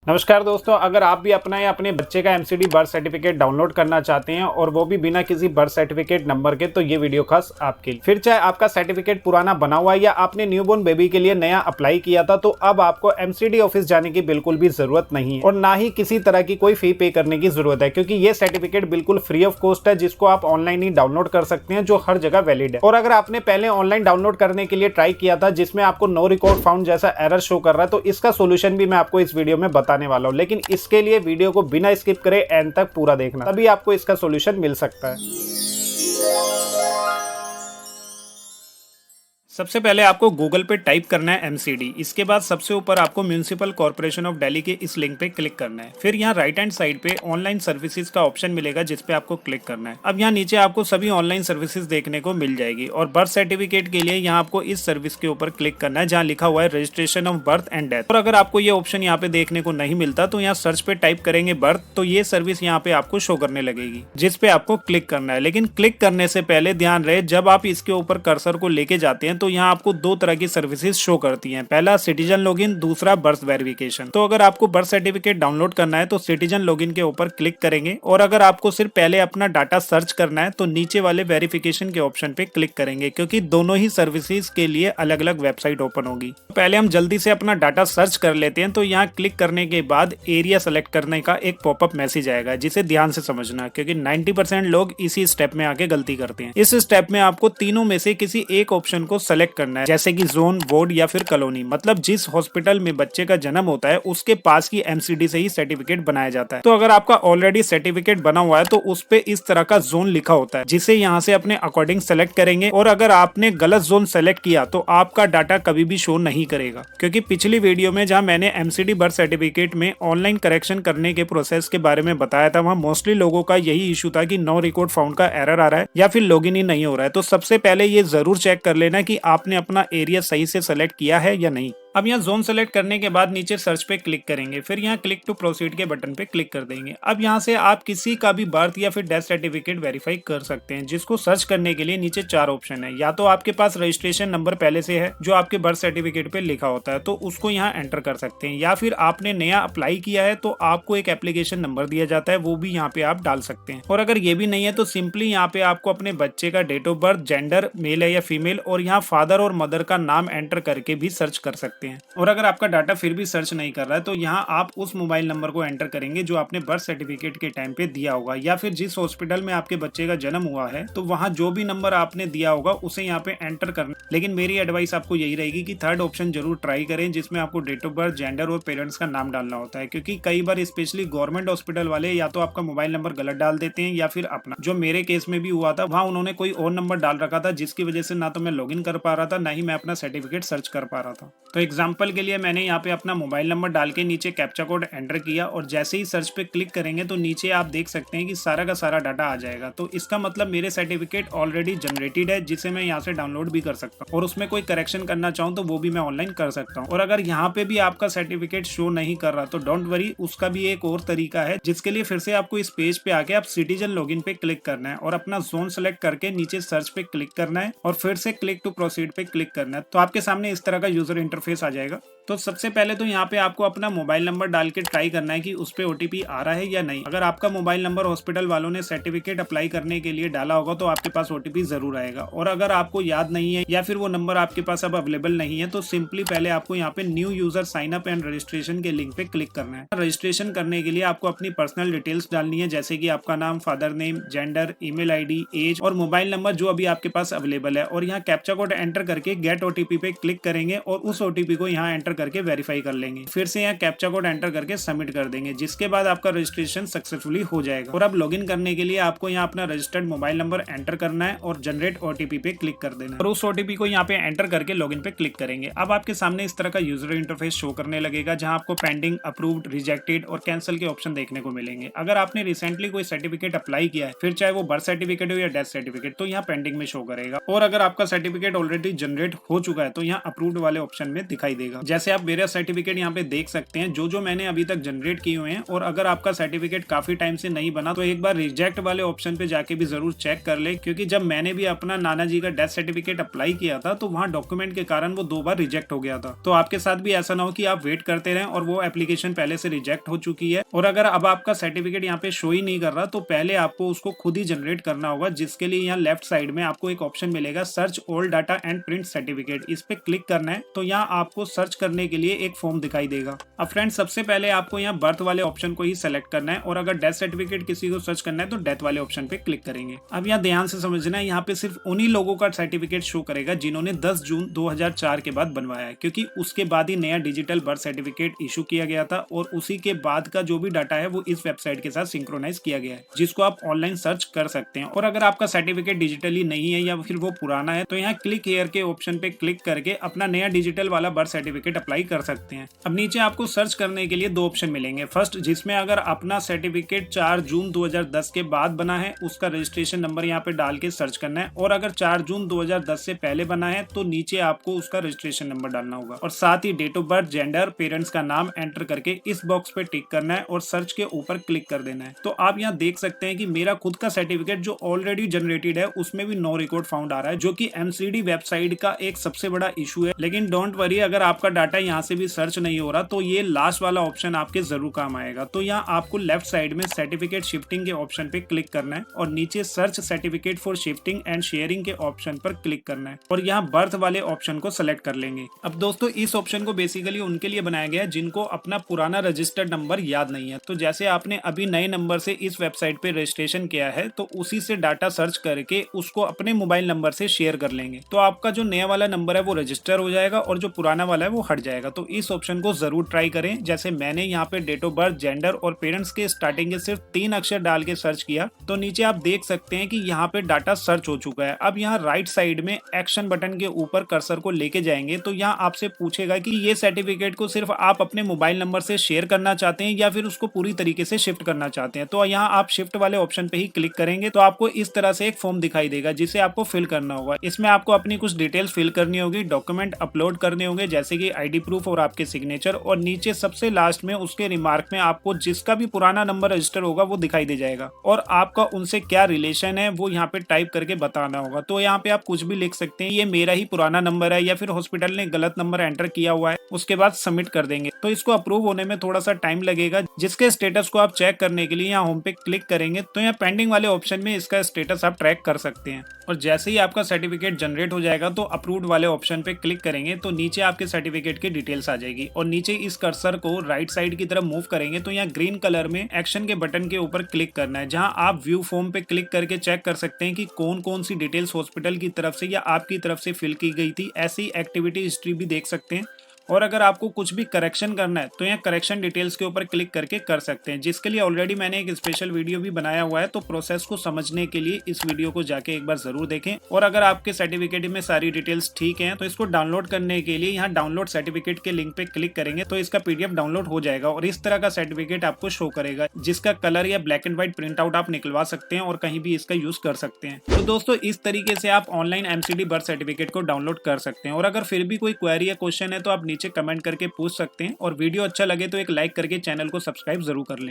नमस्कार दोस्तों, अगर आप भी अपना या अपने बच्चे का एमसीडी बर्थ सर्टिफिकेट डाउनलोड करना चाहते हैं और वो भी बिना किसी बर्थ सर्टिफिकेट नंबर के, तो ये वीडियो खास आपके लिए। फिर चाहे आपका सर्टिफिकेट पुराना बना हुआ है या आपने न्यूबॉर्न बेबी के लिए नया अप्लाई किया था, तो अब आपको एमसीडी ऑफिस जाने की बिल्कुल भी जरूरत नहीं है और ना ही किसी तरह की कोई फी पे करने की जरूरत है, क्योंकि ये सर्टिफिकेट बिल्कुल फ्री ऑफ कॉस्ट है, जिसको आप ऑनलाइन ही डाउनलोड कर सकते हैं, जो हर जगह वैलिड है। और अगर आपने पहले ऑनलाइन डाउनलोड करने के लिए ट्राई किया था जिसमें आपको नो रिकॉर्ड फाउंड जैसा एरर शो कर रहा है, तो इसका सोल्यूशन भी मैं आपको इस वीडियो में बताने वाला हूँ। लेकिन इसके लिए वीडियो को बिना स्किप करे एंड तक पूरा देखना, तभी आपको इसका सॉल्यूशन मिल सकता है। सबसे पहले आपको गूगल पे टाइप करना है एमसीडी। इसके बाद सबसे ऊपर आपको म्यूनिसिपल कॉर्पोरेशन ऑफ दिल्ली के इस लिंक पे क्लिक करना है। फिर यहाँ राइट हैंड साइड पे ऑनलाइन सर्विसेज का ऑप्शन मिलेगा, जिस पे आपको क्लिक करना है। अब यहाँ नीचे आपको सभी ऑनलाइन सर्विसेज देखने को मिल जाएगी और बर्थ सर्टिफिकेट के लिए यहाँ आपको इस सर्विस के ऊपर क्लिक करना है, जहाँ लिखा हुआ है registration of birth and death. और अगर आपको ये ऑप्शन यहाँ पे देखने को नहीं मिलता, तो यहाँ सर्च पे टाइप करेंगे बर्थ, तो ये सर्विस यहाँ पे आपको शो करने लगेगी, जिस पे आपको क्लिक करना है। लेकिन क्लिक करने से पहले ध्यान रहे, जब आप इसके ऊपर कर्सर को लेके जाते हैं तो यहाँ आपको दो तरह की सर्विसेज शो करती हैं। पहला सिटीजन लॉगिन, दूसरा बर्थ वेरिफिकेशन। तो अगर आपको बर्थ सर्टिफिकेट डाउनलोड करना है तो सिटीजन लॉगिन के ऊपर क्लिक करेंगे, और अगर आपको सिर्फ पहले अपना डाटा सर्च करना है तो नीचे वाले वेरिफिकेशन के ऑप्शन पे क्लिक करेंगे, क्योंकि दोनों ही सर्विसेज के लिए अलग अलग वेबसाइट ओपन होगी। पहले हम जल्दी से अपना डाटा सर्च कर लेते हैं। तो यहाँ क्लिक करने के बाद एरिया सेलेक्ट करने का एक पॉपअप मैसेज आएगा, जिसे ध्यान से समझना, क्योंकि 90% लोग इसी स्टेप में आके गलती करते हैं। इस स्टेप में आपको तीनों में से किसी एक ऑप्शन को सेलेक्ट करना है, जैसे कि जोन, वार्ड या फिर कॉलोनी। मतलब जिस हॉस्पिटल में बच्चे का जन्म होता है उसके पास की एमसीडी से ही सर्टिफिकेट बनाया जाता है। तो अगर आपका ऑलरेडी सर्टिफिकेट बना हुआ है तो उस पे इस तरह का जोन लिखा होता है, जिसे यहाँ से अपने अकॉर्डिंग सेलेक्ट करेंगे। और अगर आपने गलत जोन सेलेक्ट किया तो आपका डाटा कभी भी शो नहीं करेगा, क्योंकि पिछली वीडियो में जहाँ मैंने एमसीडी बर्थ सर्टिफिकेट में ऑनलाइन करेक्शन करने के प्रोसेस के बारे में बताया था, वहाँ मोस्टली लोगों का यही इशू था कि नो रिकॉर्ड फाउंड का एरर आ रहा है या फिर लॉगिन ही नहीं हो रहा है। तो सबसे पहले ये जरूर चेक कर लेना कि आपने अपना एरिया सही से सेलेक्ट किया है या नहीं। अब यहाँ जोन सेलेक्ट करने के बाद नीचे सर्च पे क्लिक करेंगे, फिर यहाँ क्लिक टू प्रोसीड के बटन पे क्लिक कर देंगे। अब यहाँ से आप किसी का भी बर्थ या फिर डेथ सर्टिफिकेट वेरीफाई कर सकते हैं, जिसको सर्च करने के लिए नीचे 4 ऑप्शन है। या तो आपके पास रजिस्ट्रेशन नंबर पहले से है जो आपके बर्थ सर्टिफिकेट पे लिखा होता है, तो उसको यहाँ एंटर कर सकते हैं, या फिर आपने नया अप्लाई किया है तो आपको एक एप्लीकेशन नंबर दिया जाता है, वो भी यहाँ पे आप डाल सकते हैं। और अगर ये भी नहीं है तो सिंपली यहाँ पे आपको अपने बच्चे का date of birth, gender male है या फीमेल, और यहाँ फादर और मदर का नाम एंटर करके भी सर्च कर सकते हैं। और अगर आपका डाटा फिर भी सर्च नहीं कर रहा है तो यहाँ आप उस मोबाइल नंबर को एंटर करेंगे जो आपने बर्थ सर्टिफिकेट के टाइम पे दिया होगा, या फिर जिस हॉस्पिटल में आपके बच्चे का जन्म हुआ है तो वहाँ जो भी नंबर आपने दिया होगा उसे यहाँ पे एंटर करना। लेकिन मेरी एडवाइस आपको यही रहेगी कि थर्ड ऑप्शन जरूर ट्राई करें, जिसमें आपको डेट ऑफ बर्थ, जेंडर और पेरेंट्स का नाम डालना होता है, क्योंकि कई बार स्पेशली गवर्नमेंट हॉस्पिटल वाले या तो आपका मोबाइल नंबर गलत डाल देते हैं या फिर अपना, जो मेरे केस में भी हुआ था, वहाँ उन्होंने कोई और नंबर डाल रखा था, जिसकी वजह से ना तो मैं लॉगिन कर पा रहा था, ना ही मैं अपना सर्टिफिकेट सर्च कर पा रहा था। तो एग्जाम्पल के लिए मैंने यहाँ पे अपना मोबाइल नंबर डाल के नीचे कैप्चा कोड एंटर किया, और जैसे ही सर्च पे क्लिक करेंगे तो नीचे आप देख सकते हैं कि सारा का सारा डाटा आ जाएगा। तो इसका मतलब मेरे सर्टिफिकेट ऑलरेडी जनरेटेड है, जिसे मैं यहाँ से डाउनलोड भी कर सकता हूँ, और उसमें कोई करेक्शन करना चाहूँ तो वो भी मैं ऑनलाइन कर सकता हूँ। और अगर यहाँ पे भी आपका सर्टिफिकेट शो नहीं कर रहा तो डोंट वरी, उसका भी एक और तरीका है, जिसके लिए फिर से आपको इस पेज पे आके आप सिटीजन लॉगिन पे क्लिक करना है और अपना जोन सेलेक्ट करके नीचे सर्च पे क्लिक करना है और फिर से क्लिक टू प्रोसीड पे क्लिक करना है। तो आपके सामने इस तरह का यूजर इंटरफेस आ जाएगा। तो सबसे पहले तो यहाँ पे आपको अपना मोबाइल नंबर डाल के ट्राई करना है कि उस पे ओटीपी आ रहा है या नहीं। अगर आपका मोबाइल नंबर हॉस्पिटल वालों ने सर्टिफिकेट अप्लाई करने के लिए डाला होगा तो आपके पास ओटीपी जरूर आएगा। और अगर आपको याद नहीं है या फिर वो नंबर आपके पास अब अवेलेबल नहीं है, तो सिंपली पहले आपको यहाँ पे new user sign up and registration के लिंक पे क्लिक करना है। रजिस्ट्रेशन करने के लिए आपको अपनी पर्सनल डिटेल्स डालनी है, जैसे कि आपका नाम, father name, gender, email ID, age और मोबाइल नंबर जो अभी आपके पास अवेलेबल है। और यहाँ कैप्चा कोड एंटर करके गेट ओटीपी पे क्लिक करेंगे और उस ओटीपी को यहाँ एंटर करके वेरीफाई कर लेंगे। फिर से यहाँ कैप्चा कोड एंटर करके सबमिट कर देंगे, जिसके बाद आपका रजिस्ट्रेशन सक्सेसफुली हो जाएगा। और अब लॉगिन करने के लिए आपको यहाँ अपना रजिस्टर्ड मोबाइल नंबर एंटर करना है और जनरेट ओटीपी पे क्लिक कर देना है, और उस ओटीपी को यहाँ पे एंटर करके लॉगिन पे क्लिक करेंगे। अब आपके सामने इस तरह का यूजर इंटरफेस शो करने लगेगा, जहाँ आपको पेंडिंग, अप्रूव्ड, रिजेक्टेड और कैंसिल के ऑप्शन देखने को मिलेंगे। अगर आपने रिसेंटली कोई सर्टिफिकेट अप्लाई किया है, फिर चाहे वो बर्थ सर्टिफिकेट हो या डेथ सर्टिफिकेट, तो यहाँ पेंडिंग में शो करेगा। और अगर आपका सर्टिफिकेट ऑलरेडी जनरेट हो चुका है तो यहाँ अप्रूव्ड वाले ऑप्शन में दिखाई देगा। जैसे जैसे आप मेरा सर्टिफिकेट यहाँ पे देख सकते हैं जो मैंने अभी तक जनरेट किए हुए हैं। और अगर आपका सर्टिफिकेट काफी टाइम से नहीं बना तो एक बार रिजेक्ट वाले ऑप्शन पे जाके भी जरूर चेक कर ले, क्योंकि जब मैंने भी अपना नाना जी का डेथ सर्टिफिकेट अप्लाई किया था तो वहाँ डॉक्यूमेंट के कारण वो 2 बार रिजेक्ट हो गया था। तो आपके साथ भी ऐसा ना हो कि आप वेट करते रहें और वो एप्लीकेशन पहले से रिजेक्ट हो चुकी है। और अगर अब आपका सर्टिफिकेट यहाँ पे शो ही नहीं कर रहा तो पहले आपको उसको खुद ही जनरेट करना होगा, जिसके लिए यहाँ लेफ्ट साइड में आपको एक ऑप्शन मिलेगा search old data and print certificate. इस पे क्लिक करना है तो यहाँ आपको सर्च करने के लिए एक फॉर्म दिखाई देगा। अब फ्रेंड्स सबसे पहले आपको यहाँ बर्थ वाले ऑप्शन को ही सेलेक्ट करना है और अगर डेथ सर्टिफिकेट किसी को सर्च करना है तो डेथ वाले ऑप्शन पे क्लिक करेंगे। अब यहाँ ध्यान से समझना है, यहाँ पे सिर्फ उन्हीं लोगों का सर्टिफिकेट शो करेगा जिन्होंने 10 जून 2004 के बाद बनवाया है, क्योंकि उसके बाद ही नया डिजिटल बर्थ सर्टिफिकेट इशू किया गया था और उसी के बाद का जो भी डाटा है वो इस वेबसाइट के साथ सिंक्रोनाइज किया गया है, जिसको आप ऑनलाइन सर्च कर सकते हैं। और अगर आपका सर्टिफिकेट डिजिटली नहीं है या फिर वो पुराना है तो यहाँ क्लिक हियर के ऑप्शन पे क्लिक करके अपना नया डिजिटल वाला बर्थ सर्टिफिकेट अप्लाई कर सकते हैं। अब नीचे आपको सर्च करने के लिए 2 ऑप्शन मिलेंगे। फर्स्ट, जिसमें अगर अपना सर्टिफिकेट 4 जून 2010 के बाद बना है उसका रजिस्ट्रेशन नंबर यहाँ पे डाल के सर्च करना है, और अगर 4 जून 2010 से पहले बना है तो नीचे आपको उसका रजिस्ट्रेशन नंबर डालना होगा और साथ ही date of birth, gender, parents का नाम एंटर करके इस बॉक्स पे टिक करना है और सर्च के ऊपर क्लिक कर देना है। तो आप यहाँ देख सकते हैं कि मेरा खुद का सर्टिफिकेट जो ऑलरेडी जनरेटेड है उसमें भी नो रिकॉर्ड फाउंड आ रहा है, जो कि एमसीडी वेबसाइट का एक सबसे बड़ा इशू है। लेकिन डोंट वरी, अगर आपका डाटा यहाँ से भी सर्च नहीं हो रहा तो ये लास्ट वाला ऑप्शन आपके जरूर काम आएगा। तो यहाँ आपको लेफ्ट साइड में सर्टिफिकेट शिफ्टिंग के ऑप्शन पे क्लिक करना है और नीचे search certificate for shifting and sharing के ऑप्शन पर क्लिक करना है और यहाँ बर्थ वाले ऑप्शन को सेलेक्ट कर लेंगे। अब दोस्तों इस ऑप्शन को बेसिकली उनके लिए बनाया गया है जिनको अपना पुराना रजिस्टर्ड नंबर याद नहीं है। तो जैसे आपने अभी नए नंबर से इस वेबसाइट पे रजिस्ट्रेशन किया है तो उसी से डाटा सर्च करके उसको अपने मोबाइल नंबर से शेयर कर लेंगे, तो आपका जो नया वाला नंबर है वो रजिस्टर हो जाएगा और जो पुराना वाला है वो हट जाएगा। तो इस ऑप्शन को जरूर ट्राई करें। जैसे मैंने यहाँ पे डेट ऑफ बर्थ, जेंडर और पेरेंट्स के स्टार्टिंग के सिर्फ 3 अक्षर डाल के सर्च किया तो नीचे आप देख सकते हैं कि यहाँ पे डाटा सर्च हो चुका है। अब यहाँ राइट साइड में एक्शन बटन के ऊपर कर्सर को लेके जाएंगे तो यहाँ आपसे पूछेगा कि ये सर्टिफिकेट को सिर्फ आप अपने मोबाइल नंबर से शेयर करना चाहते हैं या फिर उसको पूरी तरीके से शिफ्ट करना चाहते हैं। तो यहाँ आप शिफ्ट वाले ऑप्शन पे ही क्लिक करेंगे तो आपको इस तरह से एक फॉर्म दिखाई देगा जिसे आपको फिल करना होगा। इसमें आपको अपनी कुछ डिटेल्स फिल करनी होगी, डॉक्यूमेंट अपलोड करने होंगे जैसे कि आईडी प्रूफ और आपके सिग्नेचर, और नीचे सबसे लास्ट में उसके रिमार्क में आपको जिसका भी पुराना नंबर रजिस्टर होगा वो दिखाई दे जाएगा और आपका उनसे क्या रिलेशन है वो यहाँ पे टाइप करके बताना होगा। तो यहाँ पे आप कुछ भी लिख सकते हैं, ये मेरा ही पुराना नंबर है या फिर हॉस्पिटल ने गलत नंबर एंटर किया हुआ है, उसके बाद सबमिट कर देंगे। तो इसको अप्रूव होने में थोड़ा सा टाइम लगेगा, जिसके स्टेटस को आप चेक करने के लिए यहाँ होम पे क्लिक करेंगे तो यहाँ पेंडिंग वाले ऑप्शन में इसका स्टेटस आप ट्रैक कर सकते हैं। और जैसे ही आपका सर्टिफिकेट जनरेट हो जाएगा तो अप्रूव्ड वाले ऑप्शन पे क्लिक करेंगे तो नीचे आपके सर्टिफिकेट की डिटेल्स आ जाएगी और नीचे इस कर्सर को राइट साइड की तरफ मूव करेंगे तो यहाँ ग्रीन कलर में एक्शन के बटन के ऊपर क्लिक करना है, जहां आप व्यू फॉर्म पे क्लिक करके चेक कर सकते हैं कि कौन कौन सी डिटेल्स हॉस्पिटल की तरफ से या आपकी तरफ से फिल की गई थी। ऐसी एक्टिविटी हिस्ट्री भी देख सकते हैं। और अगर आपको कुछ भी करेक्शन करना है तो यहाँ करेक्शन डिटेल्स के ऊपर क्लिक करके कर सकते हैं, जिसके लिए ऑलरेडी मैंने एक स्पेशल वीडियो भी बनाया हुआ है। तो प्रोसेस को समझने के लिए इस वीडियो को जाके एक बार जरूर देखें। और अगर आपके सर्टिफिकेट में सारी डिटेल्स ठीक हैं तो इसको डाउनलोड करने के लिए यहाँ डाउनलोड सर्टिफिकेट के लिंक पे क्लिक करेंगे तो इसका पीडीएफ डाउनलोड हो जाएगा और इस तरह का सर्टिफिकेट आपको शो करेगा, जिसका कलर या black and white print out आप निकलवा सकते हैं और कहीं भी इसका यूज कर सकते हैं। तो दोस्तों इस तरीके से आप ऑनलाइन एमसीडी बर्थ सर्टिफिकेट को डाउनलोड कर सकते हैं। और अगर फिर भी कोई क्वेरी या क्वेश्चन है तो आप नीचे कमेंट करके पूछ सकते हैं और वीडियो अच्छा लगे तो एक लाइक करके चैनल को सब्सक्राइब जरूर कर लें।